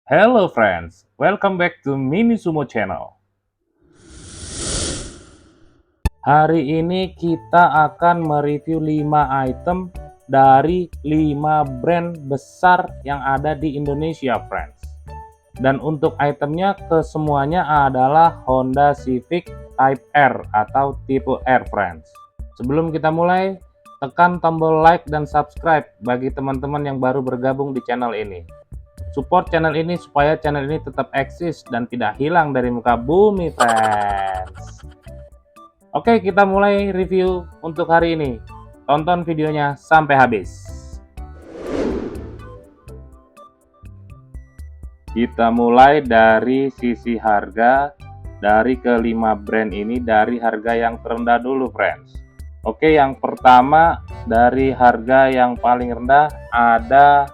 Hello friends, welcome back to Mini Sumo Channel. Hari ini kita akan mereview 5 item dari 5 brand besar yang ada di Indonesia, friends. Dan untuk itemnya kesemuanya adalah Honda Civic Type R atau tipe R, friends. Sebelum kita mulai, tekan tombol like dan subscribe bagi teman-teman yang baru bergabung di channel ini. Support channel ini supaya channel ini tetap eksis dan tidak hilang dari muka bumi, friends. Oke, kita mulai review untuk hari ini. Tonton videonya sampai habis. Kita mulai dari sisi harga. Dari kelima brand ini dari harga yang terendah dulu, friends. Oke, yang pertama dari harga yang paling rendah ada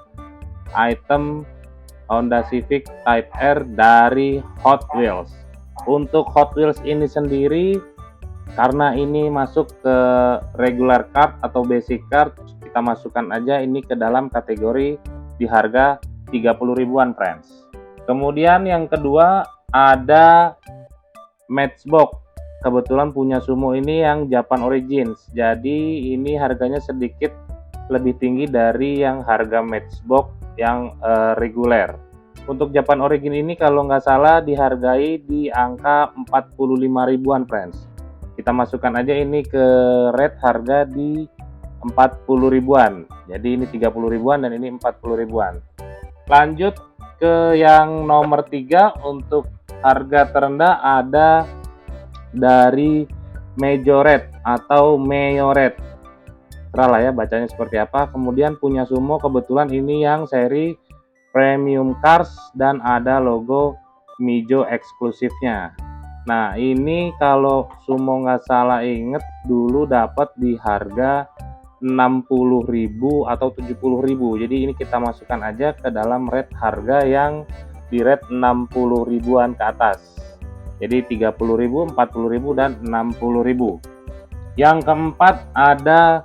item Honda Civic Type R dari Hot Wheels. Untuk Hot Wheels ini sendiri, karena ini masuk ke regular card atau basic card, kita masukkan aja ini ke dalam kategori di harga 30 ribuan, friends. Kemudian yang kedua ada Matchbox. Kebetulan punya Sumo ini yang Japan Origins, jadi ini harganya sedikit lebih tinggi dari yang harga Matchbox yang reguler. Untuk Japan Origin ini kalau nggak salah dihargai di angka 45 ribuan, friends. Kita masukkan aja ini ke rate harga di 40 ribuan. Jadi ini 30 ribuan dan ini 40 ribuan. Lanjut ke yang nomor 3, untuk harga terendah ada dari Majoret atau Mayoret. Terserah ya bacanya seperti apa. Kemudian punya Sumo kebetulan ini yang seri Premium Cars dan ada logo Mijo eksklusifnya. Nah ini kalau Sumo nggak salah inget dulu dapat di harga 60.000 atau 70.000. Jadi ini kita masukkan aja ke dalam rate harga yang di rate 60 ribuan ke atas. Jadi 30.000, 40.000 dan 60.000. Yang keempat ada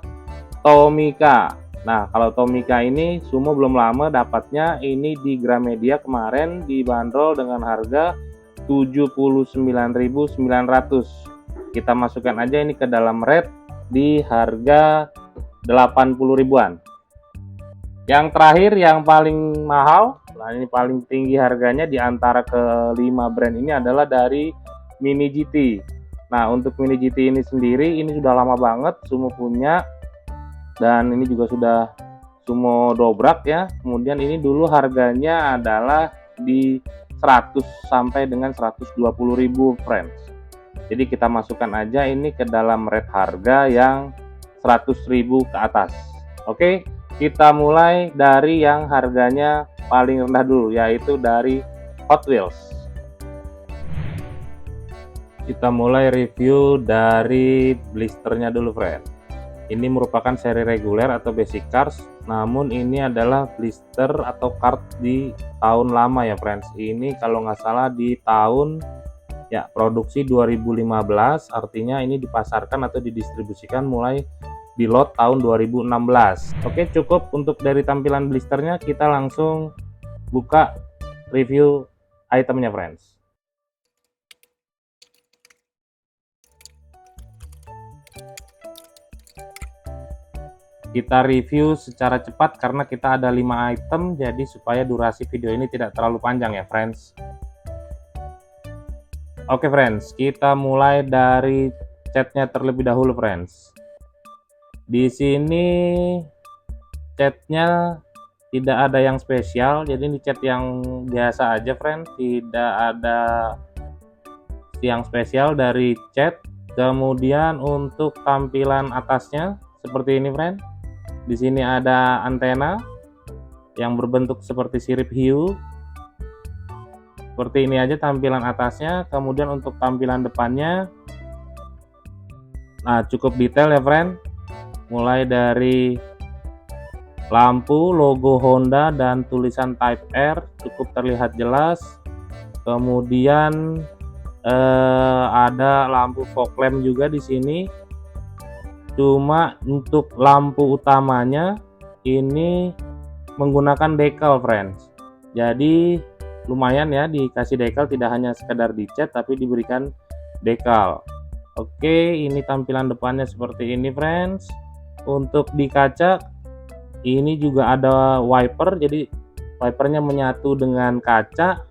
Tomica. Nah, kalau Tomica ini Sumo belum lama dapatnya, ini di Gramedia kemarin dibanderol dengan harga 79.900. Kita masukkan aja ini ke dalam rate di harga 80 ribuan. Yang terakhir yang paling mahal, nah ini paling tinggi harganya di antara kelima brand ini adalah dari Mini GT. Nah, untuk Mini GT ini sendiri ini sudah lama banget Sumo punya, dan ini juga sudah Sumo dobrak ya. Kemudian ini dulu harganya adalah di 100 sampai dengan 120 ribu, friends. Jadi kita masukkan aja ini ke dalam rate harga yang 100 ribu ke atas. Oke, kita mulai dari yang harganya paling rendah dulu, yaitu dari Hot Wheels. Kita mulai review dari blisternya dulu, friend. Ini merupakan seri reguler atau basic cars, namun ini adalah blister atau card di tahun lama ya, friends. Ini kalau nggak salah di tahun ya produksi 2015, artinya ini dipasarkan atau didistribusikan mulai di lot tahun 2016. Oke, cukup untuk dari tampilan blisternya. Kita langsung buka review itemnya, friends. Kita review secara cepat karena kita ada 5 item, jadi supaya durasi video ini tidak terlalu panjang ya, friends. Oke, friends, kita mulai dari catnya terlebih dahulu, friends. Di sini catnya tidak ada yang spesial, jadi ini cat yang biasa aja, friends. Tidak ada yang spesial dari cat. Kemudian untuk tampilan atasnya seperti ini, friends. Di sini ada antena yang berbentuk seperti sirip hiu. Seperti ini aja tampilan atasnya. Kemudian untuk tampilan depannya, nah cukup detail ya, friend. Mulai dari lampu, logo Honda dan tulisan Type R cukup terlihat jelas. Kemudian ada lampu fog lamp juga di sini. Cuma untuk lampu utamanya ini menggunakan decal, friends. Jadi lumayan ya, dikasih dekal, tidak hanya sekedar dicat tapi diberikan dekal. Oke, ini tampilan depannya seperti ini friends. Untuk di kaca ini juga ada wiper, jadi wipernya menyatu dengan kaca,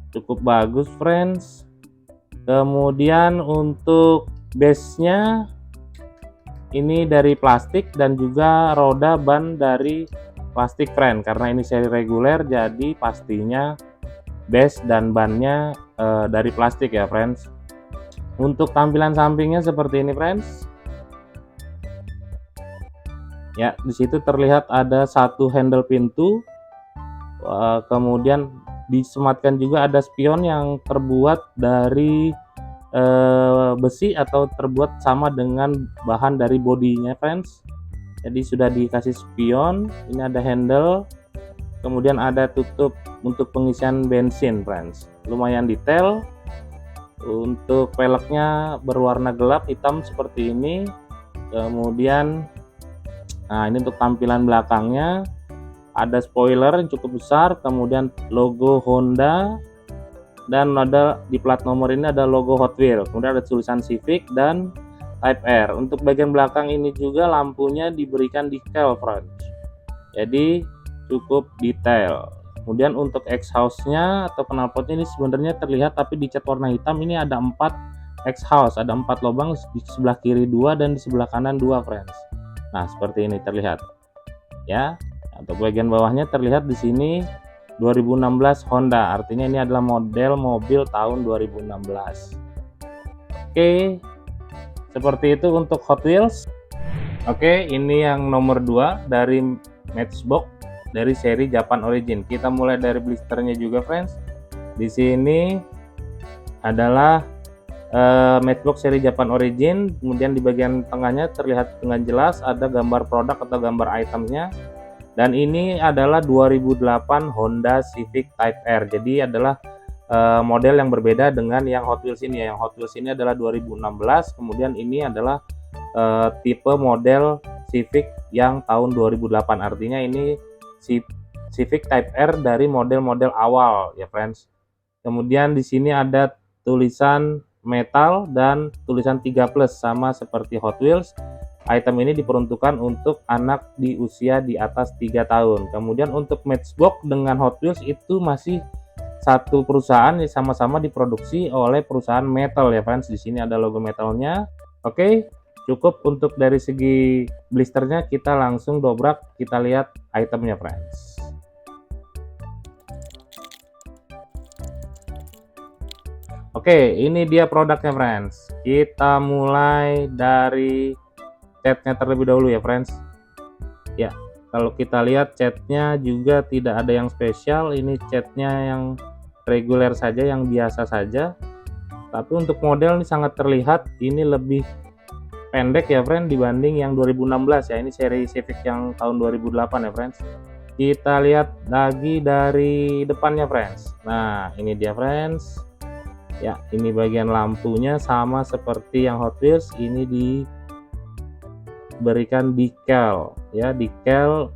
cukup bagus friends. Kemudian untuk base-nya ini dari plastik dan juga roda ban dari plastik friend, karena ini seri reguler jadi pastinya base dan bannya dari plastik ya friends. Untuk tampilan sampingnya seperti ini friends. Ya, di situ terlihat ada satu handle pintu, kemudian disematkan juga ada spion yang terbuat dari besi atau terbuat sama dengan bahan dari bodinya friends. Jadi sudah dikasih spion, ini ada handle, kemudian ada tutup untuk pengisian bensin friends. Lumayan detail. Untuk peleknya berwarna gelap hitam seperti ini. Kemudian nah ini untuk tampilan belakangnya ada spoiler yang cukup besar, kemudian logo Honda, dan ada di plat nomor ini ada logo Hot Wheels, kemudian ada tulisan Civic dan Type R. Untuk bagian belakang ini juga lampunya diberikan decal friends, jadi cukup detail. Kemudian untuk exhaust-nya atau knalpotnya ini sebenarnya terlihat tapi dicat warna hitam. Ini ada 4 exhaust, ada 4 lubang, di sebelah kiri 2 dan di sebelah kanan 2 friends. Nah, seperti ini terlihat. Ya. Untuk bagian bawahnya terlihat di sini 2016 Honda. Artinya ini adalah model mobil tahun 2016. Oke. Seperti itu untuk Hot Wheels. Oke, ini yang nomor 2 dari Matchbox dari seri Japan Origin. Kita mulai dari blisternya juga friends. Di sini adalah Matchbox seri Japan Origin, kemudian di bagian tengahnya terlihat dengan jelas ada gambar produk atau gambar itemnya, dan ini adalah 2008 Honda Civic Type R. Jadi adalah model yang berbeda dengan yang Hot Wheels ini. Yang Hot Wheels ini adalah 2016, kemudian ini adalah tipe model Civic yang tahun 2008. Artinya ini Civic Type R dari model-model awal ya friends. Kemudian di sini ada tulisan metal dan tulisan 3+ sama seperti Hot Wheels. Item ini diperuntukkan untuk anak di usia di atas 3 tahun. Kemudian untuk Matchbox dengan Hot Wheels itu masih satu perusahaan, sama-sama diproduksi oleh perusahaan metal ya friends. Di sini ada logo metalnya. Oke, cukup untuk dari segi blisternya. Kita langsung dobrak, kita lihat itemnya friends. Oke, ini dia produknya friends. Kita mulai dari catnya terlebih dahulu ya friends. Ya, kalau kita lihat catnya juga tidak ada yang spesial. Ini catnya yang reguler saja, yang biasa saja. Tapi untuk model ini sangat terlihat ini lebih pendek ya friends dibanding yang 2016 ya. Ini seri Civic yang tahun 2008 ya friends. Kita lihat lagi dari depannya friends. Nah, ini dia friends. Ya, ini bagian lampunya sama seperti yang Hot Wheels, ini diberikan decal ya, decal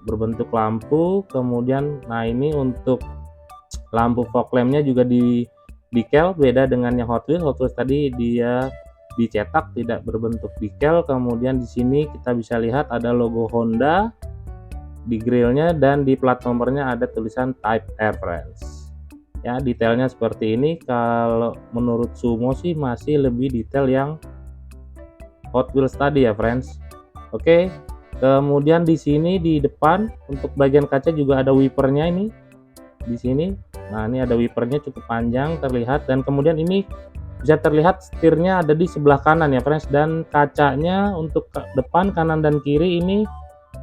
berbentuk lampu. Kemudian nah ini untuk lampu fog lampnya juga di decal, beda dengan yang Hot Wheels. Hot Wheels tadi dia dicetak tidak berbentuk decal. Kemudian di sini kita bisa lihat ada logo Honda di grillnya dan di plat nomornya ada tulisan Type R friends. Ya, detailnya seperti ini. Kalau menurut Sumo sih masih lebih detail yang Hot Wheels tadi ya friends. Oke, kemudian di sini di depan untuk bagian kaca juga ada wipernya ini di sini. Nah, ini ada wipernya cukup panjang terlihat, dan kemudian ini bisa terlihat setirnya ada di sebelah kanan ya friends, dan kacanya untuk depan, kanan dan kiri ini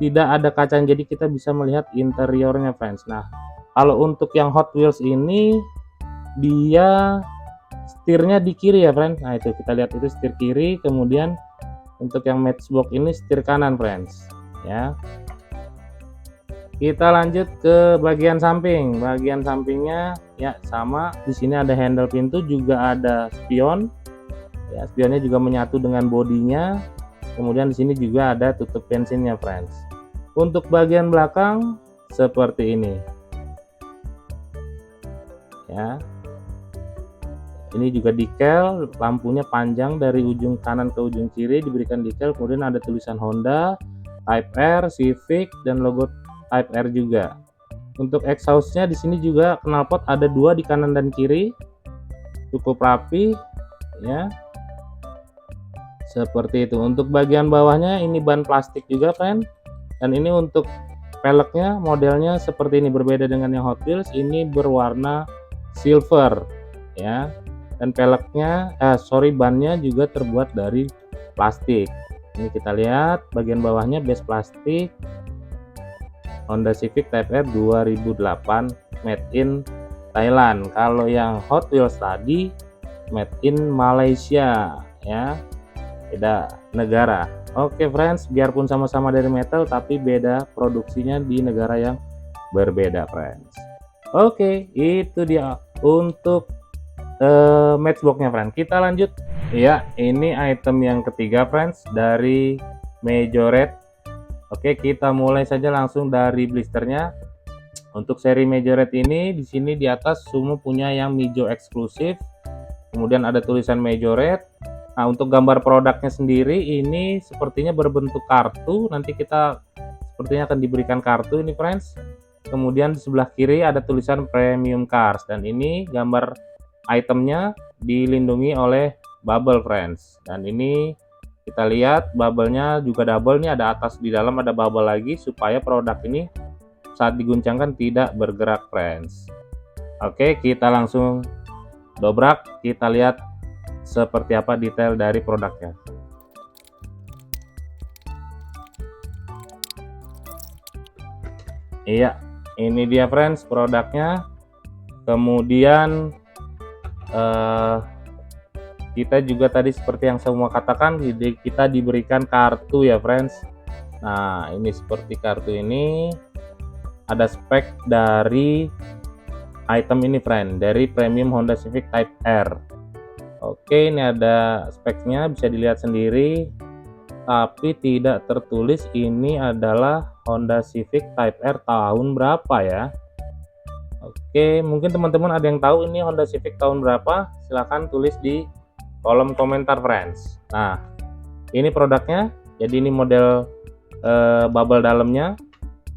tidak ada kaca, jadi kita bisa melihat interiornya friends. Nah, kalau untuk yang Hot Wheels ini dia setirnya di kiri ya friends. Nah, itu kita lihat itu setir kiri. Kemudian untuk yang Matchbox ini setir kanan friends ya. Kita lanjut ke bagian samping. Bagian sampingnya ya sama, di sini ada handle pintu, juga ada spion ya, spionnya juga menyatu dengan bodinya. Kemudian di sini juga ada tutup bensinnya friends. Untuk bagian belakang seperti ini. ya. Ini juga decal, lampunya panjang dari ujung kanan ke ujung kiri diberikan decal, kemudian ada tulisan Honda, Type R, Civic, dan logo Type R juga. Untuk exhaustnya di sini juga knalpot ada 2 di kanan dan kiri, cukup rapi ya. Seperti itu. Untuk bagian bawahnya ini ban plastik juga, friend. Dan ini untuk peleknya modelnya seperti ini, berbeda dengan yang Hot Wheels, ini berwarna silver ya. Dan peleknya bannya juga terbuat dari plastik. Ini kita lihat bagian bawahnya base plastik, Honda Civic Type R 2008 made in Thailand. Kalau yang Hot Wheels tadi made in Malaysia ya, beda negara. Oke friends, biarpun sama-sama dari metal tapi beda produksinya di negara yang berbeda friends. Oke, itu dia untuk matchboxnya friend. Kita lanjut ya, ini item yang ketiga friends dari Majorette. Oke, kita mulai saja langsung dari blisternya. Untuk seri Majorette ini di sini di atas semua punya yang Mijo eksklusif, kemudian ada tulisan Majorette. Nah, untuk gambar produknya sendiri ini sepertinya berbentuk kartu, nanti kita sepertinya akan diberikan kartu ini friends. Kemudian di sebelah kiri ada tulisan Premium Cars, dan ini gambar itemnya dilindungi oleh bubble friends. Dan ini kita lihat bubble-nya juga double nih, ada atas di dalam ada bubble lagi supaya produk ini saat diguncangkan tidak bergerak friends. Oke, kita langsung dobrak, kita lihat seperti apa detail dari produknya. Iya, ini dia friends produknya. Kemudian kita juga tadi seperti yang semua katakan, kita diberikan kartu ya friends. Nah, ini seperti kartu ini ada spek dari item ini friend, dari Premium Honda Civic Type R. Oke, ini ada speknya, bisa dilihat sendiri, tapi tidak tertulis ini adalah Honda Civic Type R tahun berapa ya. Oke, mungkin teman-teman ada yang tahu ini Honda Civic tahun berapa, silahkan tulis di kolom komentar friends. Nah, ini produknya, jadi ini model bubble dalamnya,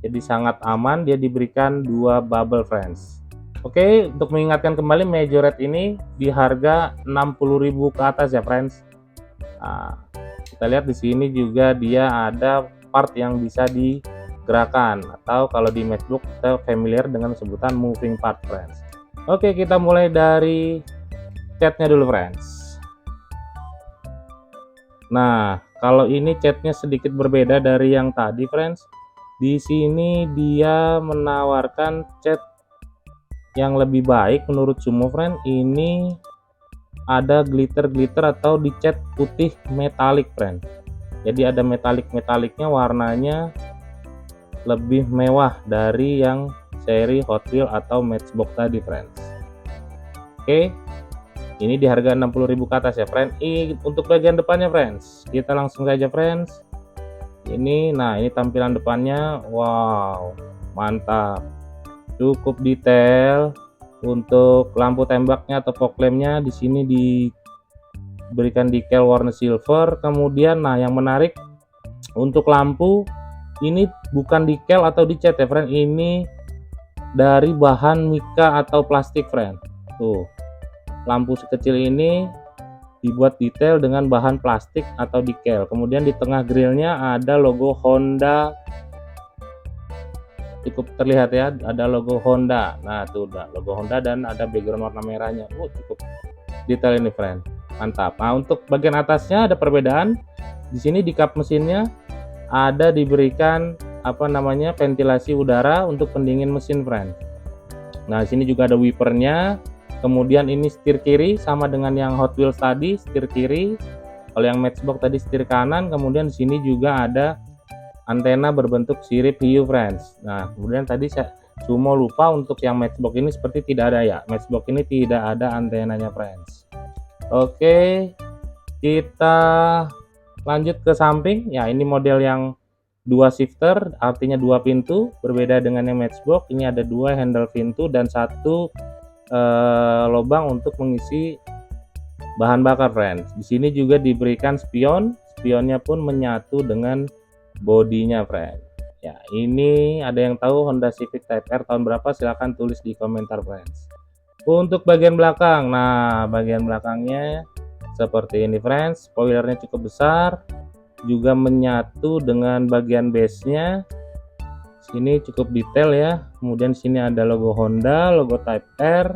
jadi sangat aman, dia diberikan 2 bubble friends. Oke, untuk mengingatkan kembali, Majorette ini di harga 60.000 ke atas ya friends. Nah, kita lihat di sini juga dia ada part yang bisa digerakkan, atau kalau di matchbox kita familiar dengan sebutan moving part friends. Oke, kita mulai dari catnya dulu friends. Nah, kalau ini catnya sedikit berbeda dari yang tadi friends. Di sini dia menawarkan cat yang lebih baik menurut Sumo friend. Ini ada glitter atau dicat putih metalik friend. Jadi ada metalik-metaliknya, warnanya lebih mewah dari yang seri Hot Wheels atau Matchbox tadi friends. Oke, ini di harga 60.000 ke atas ya friend. Untuk bagian depannya friends, kita langsung saja friends. Ini, nah ini tampilan depannya, wow mantap, cukup detail. Untuk lampu tembaknya atau fog lampnya di sini diberikan decal warna silver. Kemudian nah yang menarik, untuk lampu ini bukan decal atau dicat ya friend, ini dari bahan mika atau plastik friend. Tuh, lampu sekecil ini dibuat detail dengan bahan plastik atau decal. Kemudian di tengah grillnya ada logo Honda, cukup terlihat ya, ada logo Honda. Nah tuh udah logo Honda dan ada background warna merahnya. Cukup detail ini friend, mantap. Nah untuk bagian atasnya ada perbedaan. Di sini di kap mesinnya ada diberikan ventilasi udara untuk pendingin mesin friend. Nah sini juga ada wipernya. Kemudian ini setir kiri sama dengan yang Hot Wheels tadi, setir kiri. Kalau yang Matchbox tadi setir kanan. Kemudian di sini juga ada antena berbentuk sirip hiu friends. Nah kemudian tadi saya Sumo lupa, untuk yang Matchbox ini seperti tidak ada ya. Matchbox ini tidak ada antenanya friends. Oke, kita lanjut ke samping ya. Ini model yang 2 shifter, artinya 2 pintu, berbeda dengan yang Matchbox. Ini ada 2 handle pintu dan 1 lubang untuk mengisi bahan bakar friends. Di sini juga diberikan spion, spionnya pun menyatu dengan bodinya friends. Ya, ini ada yang tahu Honda Civic Type R tahun berapa? Silahkan tulis di komentar friends. Untuk bagian belakang, nah bagian belakangnya seperti ini friends. Spoilernya cukup besar, juga menyatu dengan bagian base-nya. Sini cukup detail ya. Kemudian sini ada logo Honda, logo Type R.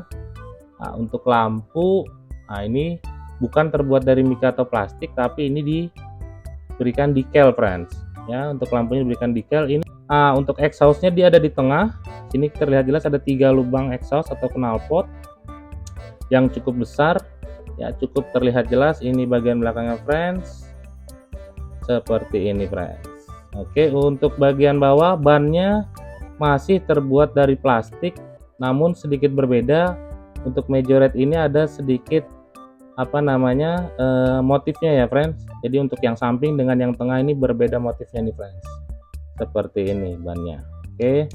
Nah, untuk lampu, nah ini bukan terbuat dari mika atau plastik, tapi ini diberikan decal friends. Ya, untuk lampunya diberikan decal ini. Nah, untuk exhaustnya dia ada di tengah. Sini terlihat jelas ada 3 lubang exhaust atau knalpot yang cukup besar. Ya, cukup terlihat jelas. Ini bagian belakangnya friends. Seperti ini friends. Oke, untuk bagian bawah bannya masih terbuat dari plastik, namun sedikit berbeda. Untuk Majorette ini ada sedikit motifnya ya friends. Jadi untuk yang samping dengan yang tengah ini berbeda motifnya nih friends. Seperti ini bannya. Oke.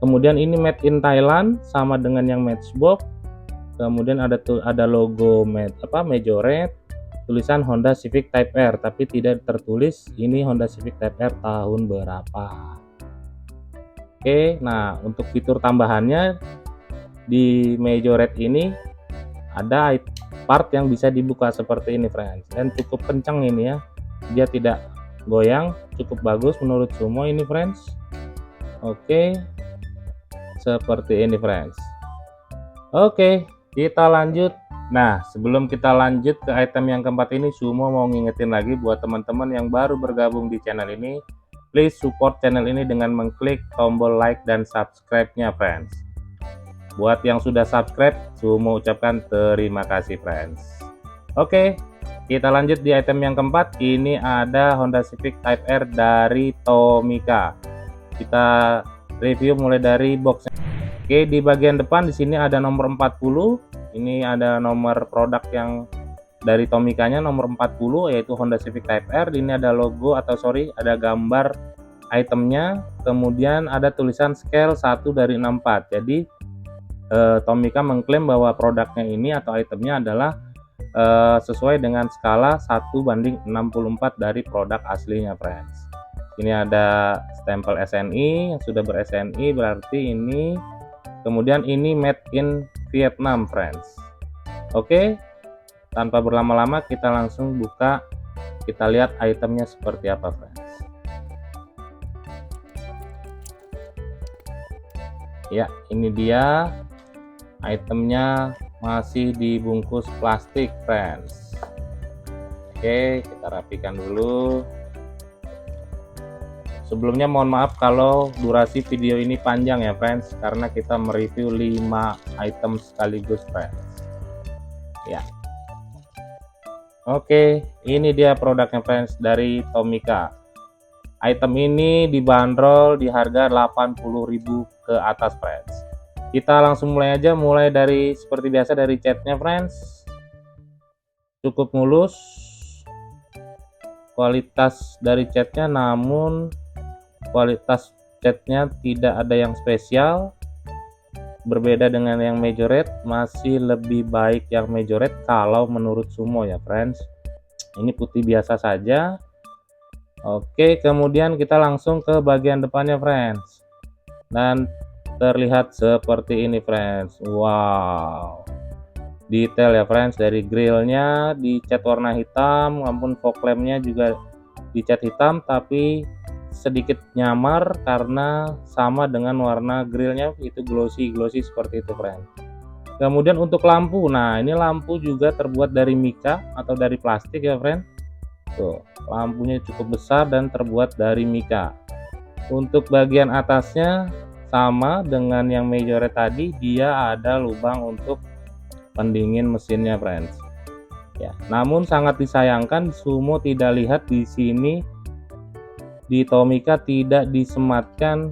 Kemudian ini made in Thailand sama dengan yang Matchbox. Kemudian ada logo Majorette, tulisan Honda Civic Type R, tapi tidak tertulis ini Honda Civic Type R tahun berapa. Oke, nah untuk fitur tambahannya di Majorette ini ada part yang bisa dibuka seperti ini friends, dan cukup kencang ini ya, dia tidak goyang, cukup bagus menurut Sumo ini friends. Oke, seperti ini friends. Oke, kita lanjut. Nah, sebelum kita lanjut ke item yang keempat ini, Sumo mau ngingetin lagi buat teman-teman yang baru bergabung di channel ini, please support channel ini dengan mengklik tombol like dan subscribe-nya friends. Buat yang sudah subscribe, Sumo ucapkan terima kasih friends. Oke, kita lanjut di item yang keempat. Ini ada Honda Civic Type R dari Tomica. Kita review mulai dari boxnya. Oke, di bagian depan di sini ada nomor 40. Ini ada nomor produk yang dari Tomica-nya nomor 40, yaitu Honda Civic Type R. Ini ada logo ada gambar itemnya. Kemudian ada tulisan scale 1/64. Jadi Tomica mengklaim bahwa produknya ini atau itemnya adalah sesuai dengan skala 1/64 dari produk aslinya friends. Ini ada stempel SNI yang sudah ber-SNI, berarti ini. Kemudian ini made in Vietnam friends. Oke, tanpa berlama-lama kita langsung buka, kita lihat itemnya seperti apa friends. Ya, ini dia itemnya, masih dibungkus plastik friends. Oke, kita rapikan dulu. Sebelumnya mohon maaf kalau durasi video ini panjang ya friends, karena kita mereview 5 item sekaligus friends. Ya. Oke, ini dia produknya friends dari Tomica. Item ini dibanderol di harga 80.000 ke atas friends. Kita langsung mulai aja, mulai dari seperti biasa dari catnya friends. Cukup mulus kualitas dari catnya, namun kualitas catnya tidak ada yang spesial. Berbeda dengan yang Majorette, masih lebih baik yang Majorette kalau menurut Sumo ya friends. Ini putih biasa saja. Oke, kemudian kita langsung ke bagian depannya friends. Dan terlihat seperti ini friends. Wow, detail ya friends, dari grillnya dicat warna hitam, maupun fog lampnya juga dicat hitam, tapi sedikit nyamar karena sama dengan warna grillnya, itu glossy seperti itu friends. Kemudian untuk lampu, nah ini lampu juga terbuat dari mika atau dari plastik ya friends. Tuh, lampunya cukup besar dan terbuat dari mika. Untuk bagian atasnya sama dengan yang Majorette tadi, dia ada lubang untuk pendingin mesinnya friends. Ya, namun sangat disayangkan Sumo tidak lihat di sini, di Tomica tidak disematkan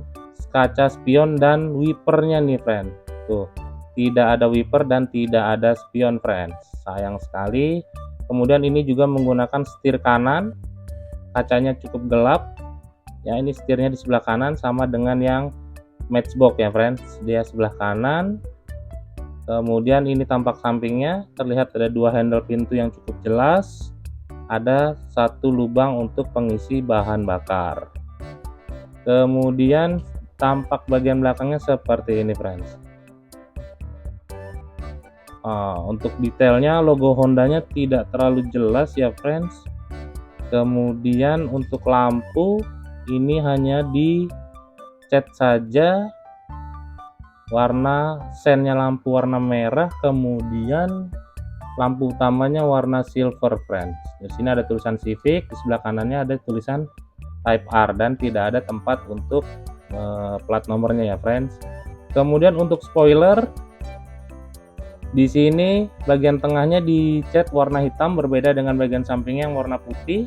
kaca spion dan wipernya nih friends. Tuh, tidak ada wiper dan tidak ada spion friends, sayang sekali. Kemudian ini juga menggunakan setir kanan, kacanya cukup gelap ya. Ini setirnya di sebelah kanan sama dengan yang Matchbox ya friends, dia sebelah kanan. Kemudian ini tampak sampingnya, terlihat ada dua handle pintu yang cukup jelas, ada satu lubang untuk pengisi bahan bakar. Kemudian tampak bagian belakangnya seperti ini friends. Untuk detailnya logo Hondanya tidak terlalu jelas ya friends. Kemudian untuk lampu ini hanya dicat saja, warna sennya lampu warna merah, kemudian lampu utamanya warna silver friends. Di sini ada tulisan Civic, di sebelah kanannya ada tulisan Type R dan tidak ada tempat untuk plat nomornya ya friends. Kemudian untuk spoiler di sini bagian tengahnya dicat warna hitam, berbeda dengan bagian sampingnya yang warna putih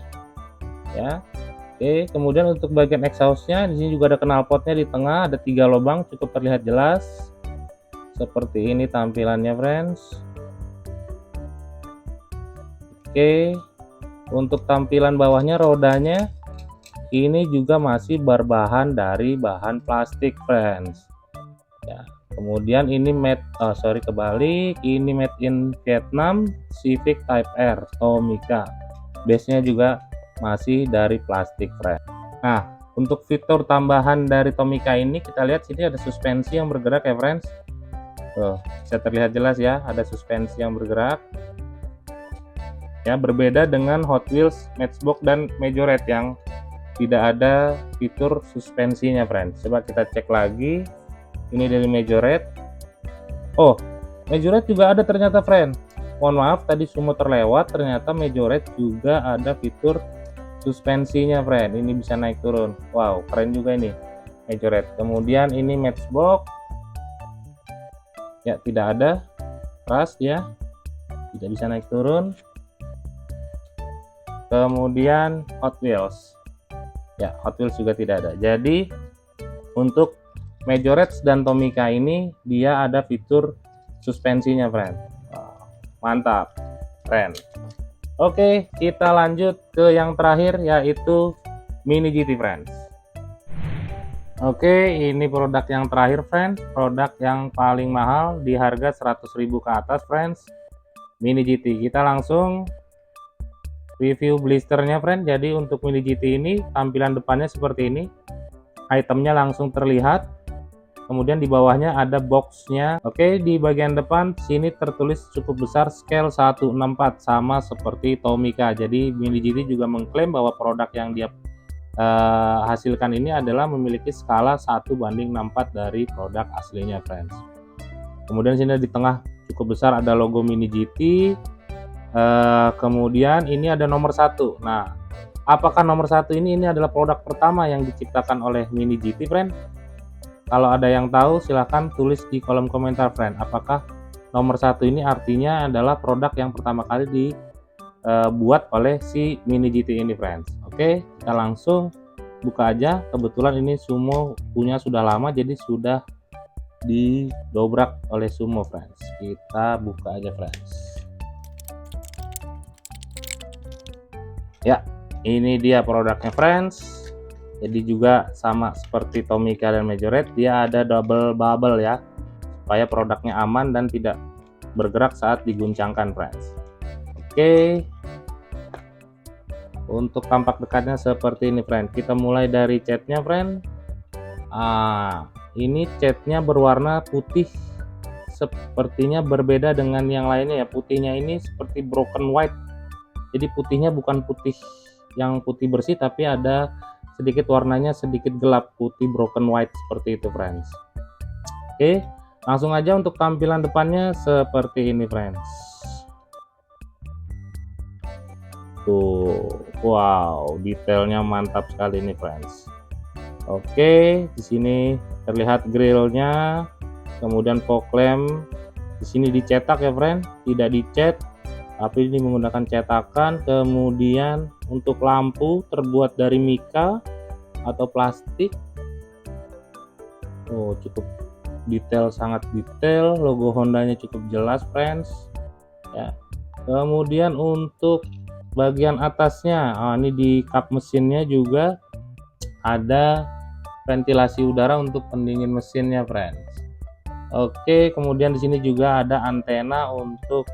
ya. Oke, kemudian untuk bagian exhaustnya di sini juga ada knalpotnya di tengah, ada 3 lubang, cukup terlihat jelas. Seperti ini tampilannya friends. Oke, untuk tampilan bawahnya rodanya ini juga masih berbahan dari bahan plastik friends ya. Kemudian ini kebalik, ini made in Vietnam, Civic Type R Tomica, base nya juga masih dari plastik friends. Nah, untuk fitur tambahan dari Tomica ini kita lihat sini ada suspensi yang bergerak ya friends. Tuh, bisa terlihat jelas ya, ada suspensi yang bergerak ya, berbeda dengan Hot Wheels, Matchbox dan Majorette yang tidak ada fitur suspensinya friends. Coba kita cek lagi, ini dari Majorette. Majorette juga ada ternyata friends. Mohon maaf tadi semua terlewat, ternyata Majorette juga ada fitur suspensinya friend. Ini bisa naik turun. Wow, keren juga ini Majorette. Kemudian ini Matchbox ya, tidak ada ras ya, tidak bisa naik turun. Kemudian Hot Wheels ya, Hot Wheels juga tidak ada. Jadi untuk Majorette dan Tomica ini dia ada fitur suspensinya friend. Mantap friend. Oke, kita lanjut ke yang terakhir yaitu Mini GT friends. Oke, ini produk yang terakhir friends, produk yang paling mahal di harga 100.000 ke atas friends, Mini GT. Kita langsung review blisternya friend. Jadi untuk Mini GT ini tampilan depannya seperti ini, itemnya langsung terlihat. Kemudian di bawahnya ada boxnya. Oke, di bagian depan sini tertulis cukup besar scale 164 sama seperti Tomica. Jadi Mini GT juga mengklaim bahwa produk yang dia hasilkan ini adalah memiliki skala 1:64 dari produk aslinya friends. Kemudian sini di tengah cukup besar ada logo Mini GT. Kemudian ini ada nomor 1. Nah, apakah nomor 1 ini adalah produk pertama yang diciptakan oleh Mini GT friend? Kalau ada yang tahu silahkan tulis di kolom komentar friend. Apakah nomor 1 ini artinya adalah produk yang pertama kali dibuat oleh si Mini GT ini friends. Oke, kita langsung buka aja. Kebetulan ini Sumo punya sudah lama, jadi sudah didobrak oleh Sumo friends. Kita buka aja friends. Ya, ini dia produknya friends. Jadi juga sama seperti Tomica dan Majorette, dia ada double bubble ya, supaya produknya aman dan tidak bergerak saat diguncangkan friends. Oke, untuk tampak dekatnya seperti ini friend. Kita mulai dari catnya friend. Ini catnya berwarna putih, sepertinya berbeda dengan yang lainnya ya. Putihnya ini seperti broken white, jadi putihnya bukan putih yang putih bersih, tapi ada sedikit warnanya sedikit gelap, putih broken white seperti itu friends. Oke, langsung aja untuk tampilan depannya seperti ini friends. Tuh, wow, detailnya mantap sekali ini friends. Oke, di sini terlihat grillnya, kemudian fog lamp di sini dicetak ya friend, tidak dicat tapi ini menggunakan cetakan. Kemudian untuk lampu terbuat dari mika atau plastik. Cukup detail, sangat detail. Logo Hondanya cukup jelas friends ya. Kemudian untuk bagian atasnya, ini di kap mesinnya juga ada ventilasi udara untuk pendingin mesinnya friends. Oke, kemudian di sini juga ada antena untuk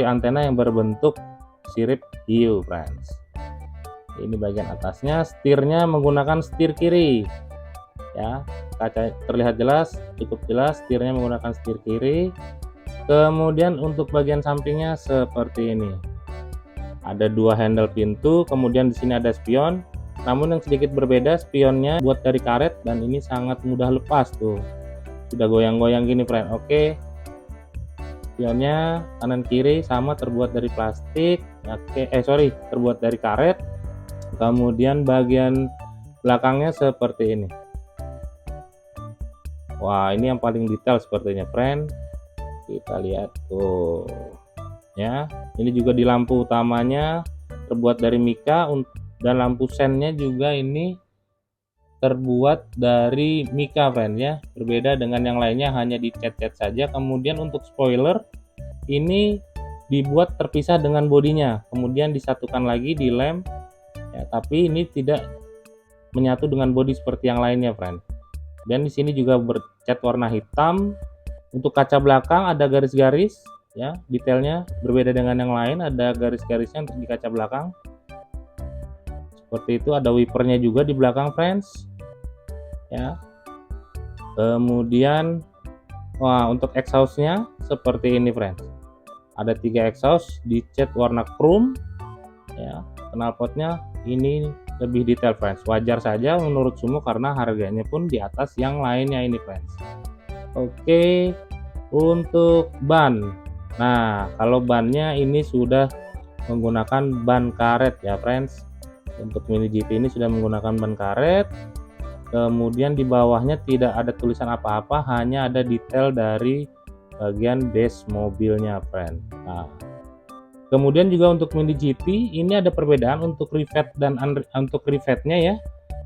antena yang berbentuk sirip hiu, friends. Ini bagian atasnya, setirnya menggunakan setir kiri. Ya, kaca terlihat jelas, cukup jelas, setirnya menggunakan setir kiri. Kemudian untuk bagian sampingnya seperti ini. Ada dua handle pintu, kemudian di sini ada spion. Namun yang sedikit berbeda, spionnya buat dari karet dan ini sangat mudah lepas tuh. Sudah goyang-goyang gini, friend. Oke. Spionnya kanan kiri sama terbuat dari plastik. Oke, terbuat dari karet. Kemudian bagian belakangnya seperti ini. Wah, ini yang paling detail sepertinya, friend. Kita lihat tuh. Ya, ini juga di lampu utamanya terbuat dari mika dan lampu sennya juga ini terbuat dari mika, friend ya. Berbeda dengan yang lainnya, hanya dicat-cat saja. Kemudian untuk spoiler ini dibuat terpisah dengan bodinya, kemudian disatukan lagi di lem ya, tapi ini tidak menyatu dengan bodi seperti yang lainnya, friend. Dan di sini juga bercat warna hitam. Untuk kaca belakang ada garis-garis ya, detailnya berbeda dengan yang lain, ada garis-garisnya untuk di kaca belakang. Seperti itu, ada wipernya juga di belakang, friends. Ya. Kemudian untuk exhaustnya seperti ini, friends. Ada 3 exhaust dicat warna chrome ya. Knalpotnya ini lebih detail, friends. Wajar saja menurut Sumo karena harganya pun di atas yang lainnya ini, friends. Oke, untuk ban. Nah, kalau bannya ini sudah menggunakan ban karet ya, friends. Untuk Mini GT ini sudah menggunakan ban karet. Kemudian di bawahnya tidak ada tulisan apa-apa, hanya ada detail dari bagian base mobilnya, friend. Nah, kemudian juga untuk Mini GT ini ada perbedaan untuk rivet dan untuk rivetnya ya.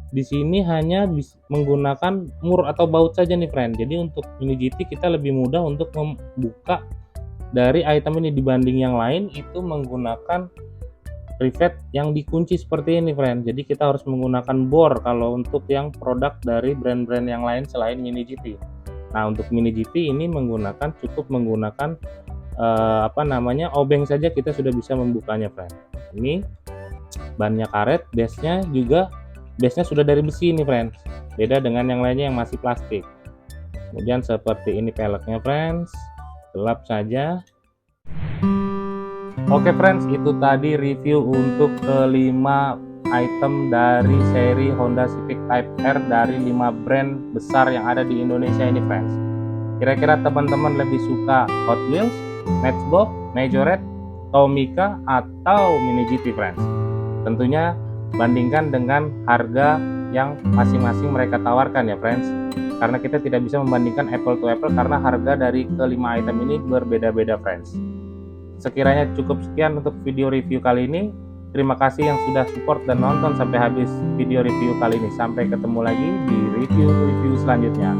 Di sini hanya menggunakan mur atau baut saja nih, friend. Jadi untuk Mini GT kita lebih mudah untuk membuka dari item ini dibanding yang lain itu menggunakan rivet yang dikunci seperti ini, friend. Jadi kita harus menggunakan bor kalau untuk yang produk dari brand-brand yang lain selain Mini GT. Nah, untuk Mini GT ini cukup menggunakan obeng saja kita sudah bisa membukanya, friend. Ini bannya karet, base-nya sudah dari besi ini, friend. Beda dengan yang lainnya yang masih plastik. Kemudian seperti ini peleknya, friends. Gelap saja. Oke, friends, itu tadi review untuk kelima item dari seri Honda Civic Type R dari 5 brand besar yang ada di Indonesia ini, friends. Kira-kira teman-teman lebih suka Hot Wheels, Matchbox, Majorette, Tomica, atau Mini GT, friends? Tentunya bandingkan dengan harga yang masing-masing mereka tawarkan ya, friends. Karena kita tidak bisa membandingkan apple to apple karena harga dari kelima item ini berbeda-beda, friends. Sekiranya cukup sekian untuk video review kali ini. Terima kasih yang sudah support dan nonton sampai habis video review kali ini. Sampai ketemu lagi di review-review selanjutnya.